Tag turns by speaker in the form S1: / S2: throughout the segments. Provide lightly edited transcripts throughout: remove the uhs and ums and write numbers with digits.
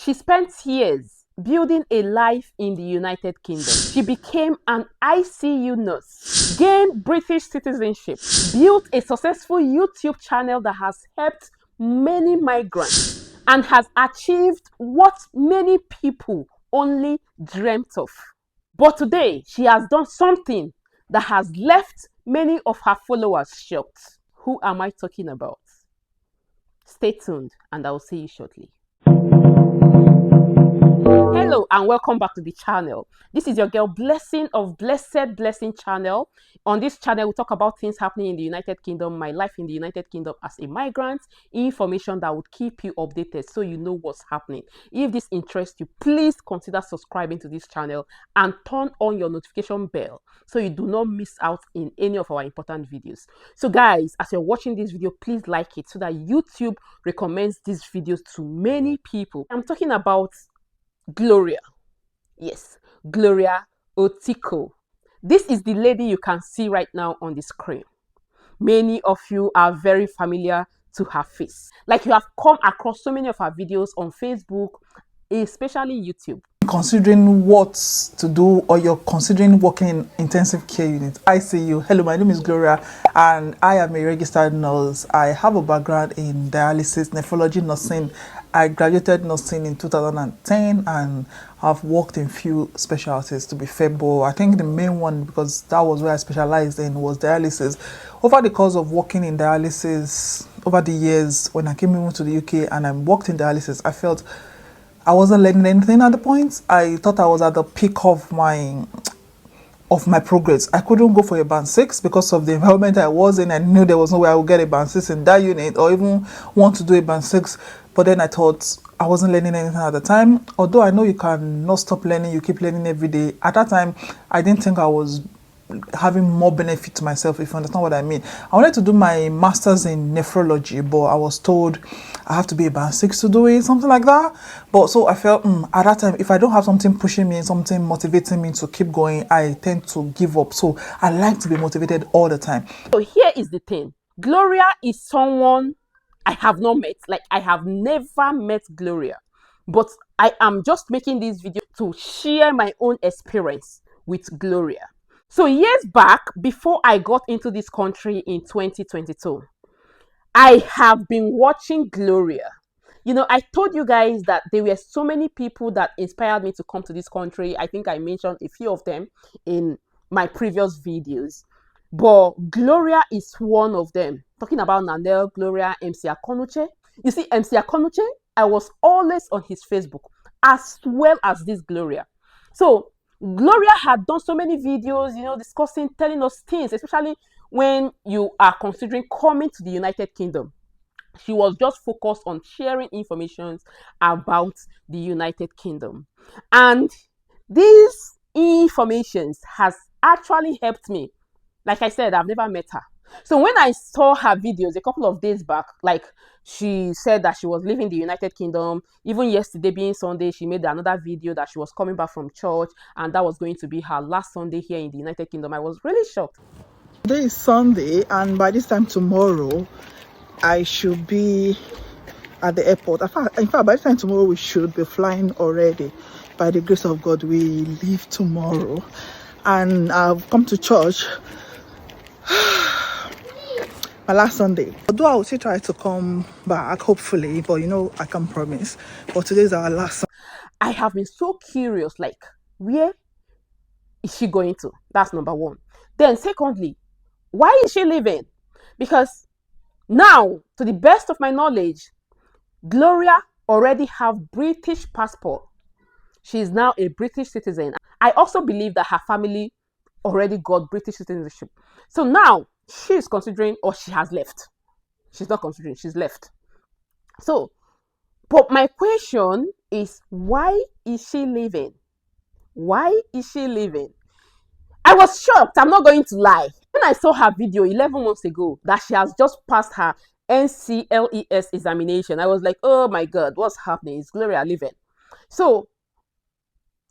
S1: She spent years building a life in the United Kingdom. She became an ICU nurse, gained British citizenship, built a successful YouTube channel that has helped many migrants, and has achieved what many people only dreamt of. But today, she has done something that has left many of her followers shocked. Who am I talking about? Stay tuned and I will see you shortly. Hello and welcome back to the channel. This is your girl Blessing of Blessed Blessing channel. On this channel, we talk about things happening in the United Kingdom, my life in the United Kingdom as a migrant, information that would keep you updated so you know what's happening. If this interests you, please consider subscribing to this channel and turn on your notification bell so you do not miss out in any of our important videos. So guys, as you're watching this video, please like it so that YouTube recommends these videos to many people. I'm talking about Gloria. Yes, Gloria Otikor. This is the lady you can see right now on the screen. Many of you are very familiar to her face. Like you have come across so many of her videos on Facebook, especially YouTube.
S2: Considering what to do, or you're considering working in intensive care unit, ICU. Hello, my name is Gloria and I am a registered nurse. I have a background in dialysis, nephrology nursing. I graduated nursing in 2010 and I've worked in few specialties, to be fair, but I think the main one, because that was where I specialized in, was dialysis. Over the course of working in dialysis over the years, when I came over to the UK and I worked in dialysis, I felt I wasn't learning anything at the point. I thought I was at the peak of my progress. I couldn't go for a band 6 because of the environment I was in. I knew there was no way I would get a band 6 in that unit or even want to do a band 6. But then I thought I wasn't learning anything at the time. Although I know you can not stop learning, you keep learning every day. At that time, I didn't think I was having more benefit to myself, if you understand what I mean. I wanted to do my master's in nephrology, but I was told I have to be a band 6 to do it, something like that. But so I felt at that time, if I don't have something pushing me, something motivating me to keep going, I tend to give up. So I like to be motivated all the time.
S1: So here is the thing. Gloria is someone I have not met. Like I have never met Gloria, but I am just making this video to share my own experience with Gloria. So years back, before I got into this country in 2022, I have been watching Gloria. You know, I told you guys that there were so many people that inspired me to come to this country. I think I mentioned a few of them in my previous videos. But Gloria is one of them. Talking about Nanel, Gloria, MC Akonuche. You see, MC Akonuche, I was always on his Facebook, as well as this Gloria. So Gloria had done so many videos, you know, discussing, telling us things, especially when you are considering coming to the United Kingdom. She was just focused on sharing information about the United Kingdom. And these informations has actually helped me. Like I said, I've never met her. So when I saw her videos a couple of days back, like she said that she was leaving the United Kingdom. Even yesterday being Sunday, she made another video that she was coming back from church and that was going to be her last Sunday here in the United Kingdom. I was really shocked.
S2: Today is Sunday and by this time tomorrow, I should be at the airport. In fact, by this time tomorrow, we should be flying already. By the grace of God, we leave tomorrow. And I've come to church my last Sunday. Although I will still try to come back, hopefully, but you know, I can't promise. But today is our last Sunday.
S1: I have been so curious, like, where is she going to? That's number one. Then secondly, why is she leaving? Because now, to the best of my knowledge, Gloria already have British passport. She is now a British citizen. I also believe that her family already got British citizenship. So now she is considering, or she has left. She's not considering, she's left. So, but my question is, why is she leaving? Why is she leaving? I was shocked, I'm not going to lie. When I saw her video 11 months ago that she has just passed her NCLES examination, I was like, oh my God, what's happening? Is Gloria leaving? So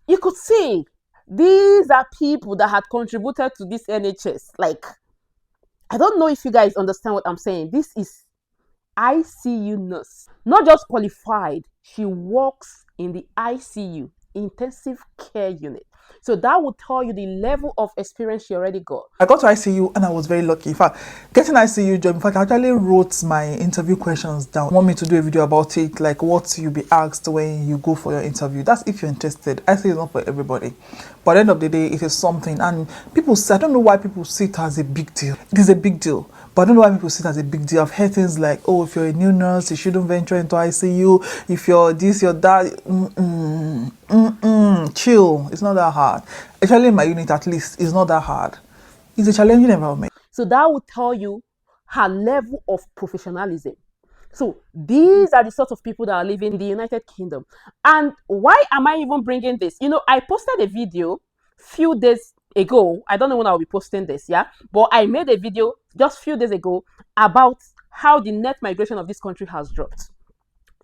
S1: you could see these are people that had contributed to this NHS. Like, I don't know if you guys understand what I'm saying. This is ICU nurse, not just qualified. She works in the ICU, intensive care unit. So that would tell you the level of experience she already got.
S2: I got to ICU and I was very lucky. In fact, getting ICU job, in fact, I actually wrote my interview questions down. Want me to do a video about it, like what you'll be asked when you go for your interview. That's if you're interested. ICU is not for everybody. But at the end of the day, it is something. And people say, I don't know why people see it as a big deal. It is a big deal. But I don't know why people see it as a big deal. I've heard things like, oh, if you're a new nurse, you shouldn't venture into ICU. If you're this, you're that. Chill. It's not that hard. Especially in my unit, at least, it's not that hard. It's a challenging environment.
S1: So that will tell you her level of professionalism. So these are the sorts of people that are living in the United Kingdom. And why am I even bringing this? I posted a video few days ago. I don't know when I'll be posting this, yeah? But I made a video just few days ago about how the net migration of this country has dropped.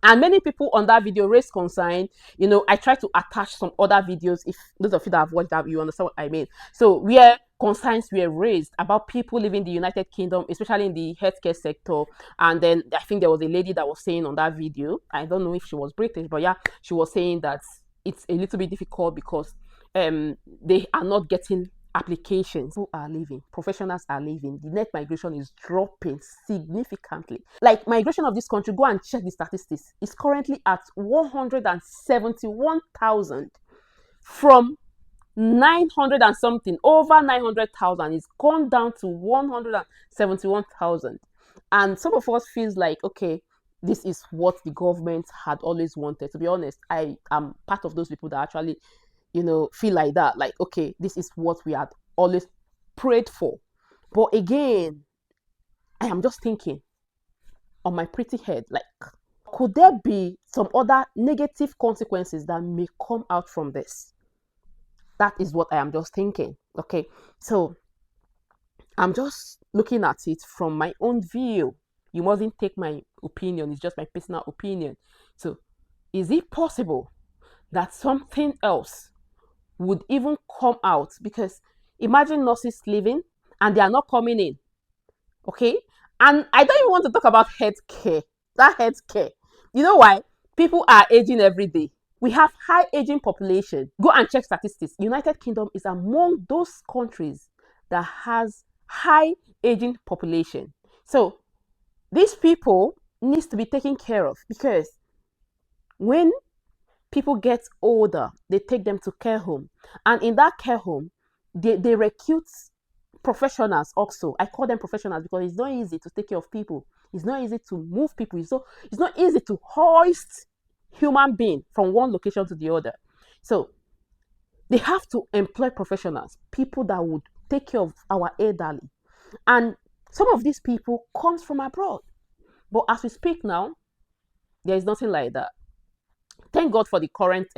S1: And many people on that video raised concern. I tried to attach some other videos. If those of you that have watched that, you understand what I mean. So where concerns were raised about people living in the United Kingdom, especially in the healthcare sector. And then I think there was a lady that was saying on that video, I don't know if she was British, but yeah, she was saying that it's a little bit difficult because they are not getting applications. People are leaving, professionals are leaving, the net migration is dropping significantly. Like migration of this country, go and check the statistics, is currently at 171,000 from 900 and something, over 900,000. It's gone down to 171,000. And some of us feels like, okay, this is what the government had always wanted. To be honest, I am part of those people that actually feel like that, like, okay, this is what we had always prayed for. But again, I am just thinking on my pretty head, like, could there be some other negative consequences that may come out from this? That is what I am just thinking. Okay, so I'm just looking at it from my own view. You mustn't take my opinion, it's just my personal opinion. So is it possible that something else would even come out? Because imagine nurses leaving and they are not coming in. Okay, and I don't even want to talk about healthcare. That healthcare, you know why? People are aging every day. We have high aging population. Go and check statistics. United Kingdom is among those countries that has high aging population. So these people needs to be taken care of, because when people get older, they take them to care home, and in that care home, they recruit professionals also. I call them professionals because it's not easy to take care of people. It's not easy to move people. It's not easy to hoist human being from one location to the other. So they have to employ professionals, people that would take care of our elderly. And some of these people comes from abroad. But as we speak now, there is nothing like that. Thank God for the current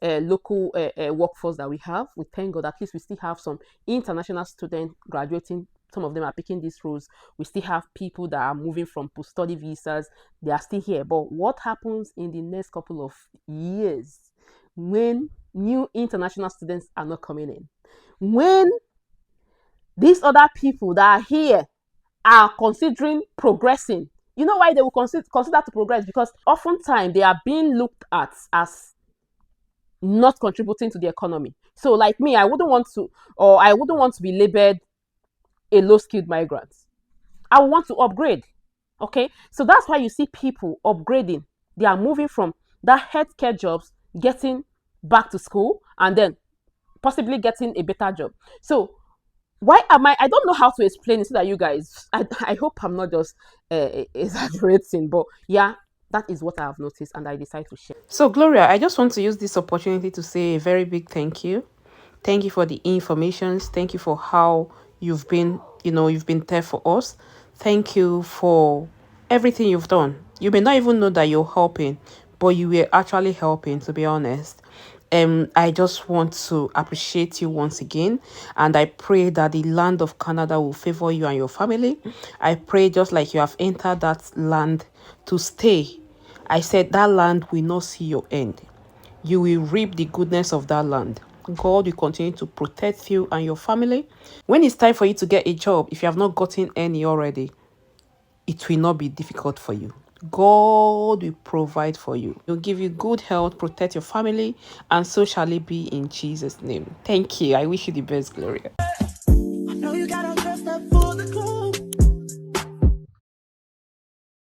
S1: local workforce that we have. We thank God at least we still have some international students graduating. Some of them are picking these roles. We still have people that are moving from post-study visas. They are still here. But what happens in the next couple of years when new international students are not coming in? When these other people that are here are considering progressing. You know why they will consider to progress? Because oftentimes they are being looked at as not contributing to the economy. So like me, I wouldn't want to be labeled a low-skilled migrant. I want to upgrade. Okay, so that's why you see people upgrading. They are moving from that healthcare jobs, getting back to school, and then possibly getting a better job. So why am I don't know how to explain it so that you guys, I hope I'm not just exaggerating, but yeah, that is what I have noticed and I decided to share.
S3: So, Gloria, I just want to use this opportunity to say a very big thank you. Thank you for the informations. Thank you for how you've been there for us. Thank you for everything you've done. You may not even know that you're helping, but you were actually helping, to be honest. I just want to appreciate you once again, and I pray that the land of Canada will favor you and your family. I pray just like you have entered that land to stay. I said that land will not see your end. You will reap the goodness of that land. God will continue to protect you and your family. When it's time for you to get a job, if you have not gotten any already, it will not be difficult for you. God will provide for you. He'll give you good health, protect your family, and so shall it be in Jesus' name. Thank you. I wish you the best, Gloria. I know you got a dressed up for the club.